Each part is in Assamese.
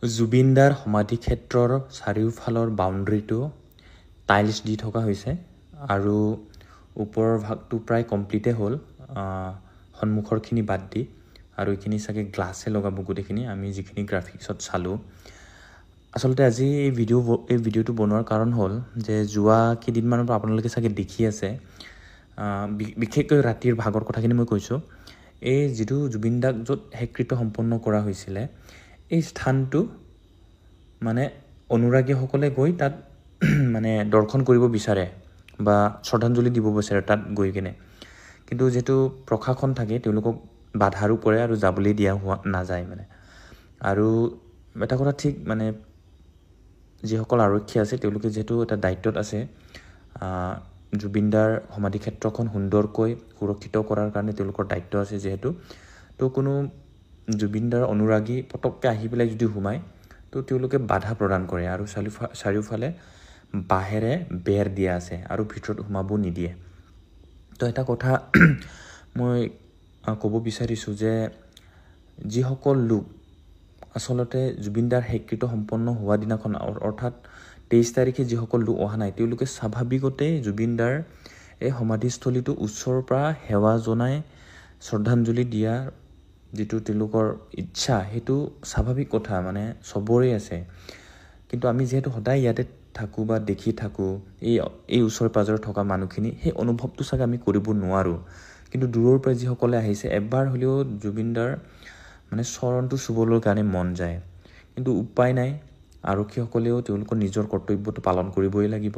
জুবিনদাৰ সমাধি ক্ষেত্ৰৰ চাৰিওফালৰ বাউণ্ডেৰীটো টাইলছ দি থকা হৈছে আৰু ওপৰৰ ভাগটো প্ৰায় কমপ্লিটে হ'ল, সন্মুখৰখিনি বাদ দি। আৰু এইখিনি চাগে গ্লাছে লগাব গোটেইখিনি, আমি যিখিনি গ্ৰাফিক্সত চালোঁ। আচলতে আজি এই ভিডিঅ'টো বনোৱাৰ কাৰণ হ'ল যে যোৱা কেইদিনমানৰ পৰা আপোনালোকে চাগে দেখি আছে, বিশেষকৈ ৰাতিৰ ভাগৰ কথাখিনি মই কৈছোঁ। এই যিটো জুবিনদাক য'ত শেষকৃত্য সম্পন্ন কৰা হৈছিলে, এই স্থানটো মানে অনুৰাগীসকলে গৈ তাত মানে দৰ্শন কৰিব বিচাৰে বা শ্ৰদ্ধাঞ্জলি দিব বিচাৰে তাত গৈ কিনে। কিন্তু যিহেতু প্ৰশাসন থাকে তেওঁলোকক বাধাৰো কৰে আৰু যাবলৈ দিয়া নাযায় মানে। আৰু এটা কথা ঠিক, মানে যিসকল আৰক্ষী আছে তেওঁলোকে যিহেতু এটা দায়িত্বত আছে জুবিনদাৰ সমাধি ক্ষেত্ৰখন সুন্দৰকৈ সুৰক্ষিত কৰাৰ কাৰণে তেওঁলোকৰ দায়িত্ব আছে যিহেতু। তো কোনো জুবিনদাৰ অনুৰাগী পটককৈ আহি পেলাই যদি সোমায় তো তেওঁলোকে বাধা প্ৰদান কৰে আৰু চাৰিওফালে বাঁহেৰে বেৰ দিয়া আছে আৰু ভিতৰত সোমাব নিদিয়ে। তো এটা কথা মই ক'ব বিচাৰিছোঁ যে যিসকল লোক আচলতে জুবিনদাৰ শেষকৃত্য সম্পন্ন হোৱা দিনাখন অৰ্থাৎ 23 তাৰিখে যিসকল লোক অহা নাই তেওঁলোকে স্বাভাৱিকতেই জুবিনদাৰ এই সমাধিস্থলীটো ওচৰৰ পৰা সেৱা জনাই শ্ৰদ্ধাঞ্জলি দিয়াৰ যিটো তেওঁলোকৰ ইচ্ছা, সেইটো স্বাভাৱিক কথা, মানে চবৰে আছে। কিন্তু আমি যিহেতু সদায় ইয়াতে থাকোঁ বা দেখি থাকোঁ এই ওচৰে পাঁজৰে থকা মানুহখিনি, সেই অনুভৱটো চাগে আমি কৰিব নোৱাৰোঁ। কিন্তু দূৰৰ পৰা যিসকলে আহিছে এবাৰ হ'লেও জুবিনদাৰ মানে চৰণটো চুবলৈ কাৰণে মন যায়। কিন্তু উপায় নাই, আৰক্ষীসকলেও তেওঁলোকৰ নিজৰ কৰ্তব্যটো পালন কৰিবই লাগিব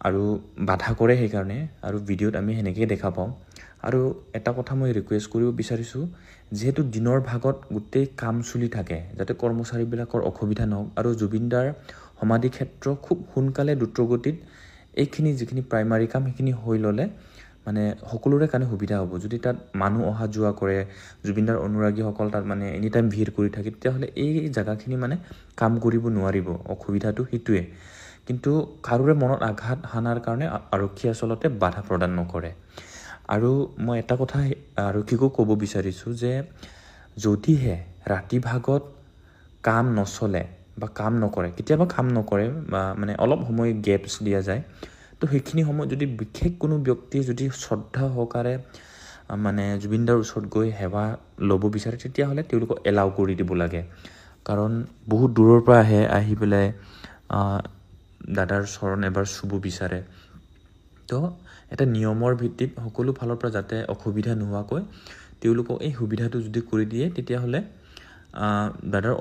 আৰু বাধা কৰে সেইকাৰণে, আৰু ভিডিঅ'ত আমি সেনেকৈয়ে দেখা পাওঁ। আৰু এটা কথা মই ৰিকুৱেষ্ট কৰিব বিচাৰিছোঁ, যিহেতু দিনৰ ভাগত গোটেই কাম চলি থাকে, যাতে কৰ্মচাৰীবিলাকৰ অসুবিধা নহওক আৰু জুবিনদাৰ সমাধি ক্ষেত্ৰ খুব সোনকালে দ্ৰুতগতিত এইখিনি যিখিনি প্ৰাইমাৰী কাম সেইখিনি হৈ ল'লে মানে সকলোৰে কাৰণে সুবিধা হ'ব। যদি তাত মানুহ অহা যোৱা কৰে, জুবিনদাৰ অনুৰাগীসকল তাত মানে এনি টাইম ভিৰ কৰি থাকে, তেতিয়াহ'লে এই জেগাখিনি মানে কাম কৰিব নোৱাৰিব। অসুবিধাটো সেইটোৱে। কিন্তু কাৰোৰে মনত আঘাত হানাৰ কাৰণে আৰক্ষী আচলতে বাধা প্ৰদান নকৰে। আৰু মই এটা কথা আৰক্ষীকো ক'ব বিচাৰিছোঁ যে যদিহে ৰাতি ভাগত কাম নচলে বা কাম নকৰে, কেতিয়াবা কাম নকৰে বা মানে অলপ সময় গেপছ দিয়া যায়, তো সেইখিনি সময়ত যদি বিশেষ কোনো ব্যক্তিয়ে যদি শ্ৰদ্ধা সহকাৰে মানে জুবিনদাৰ ওচৰত গৈ সেৱা ল'ব বিচাৰে তেতিয়াহ'লে তেওঁলোকক এলাউ কৰি দিব লাগে। কাৰণ বহুত দূৰৰ পৰা আহি পেলাই দাদাৰ চৰণ এবাৰ চুব বিচাৰে। তো এটা নিয়মৰ ভিত্তিত সকলো ফালৰ পৰা যাতে অসুবিধা নোহোৱাকৈ তেওঁলোকক এই সুবিধাটো যদি কৰি দিয়ে তেতিয়াহ'লে দাদাৰ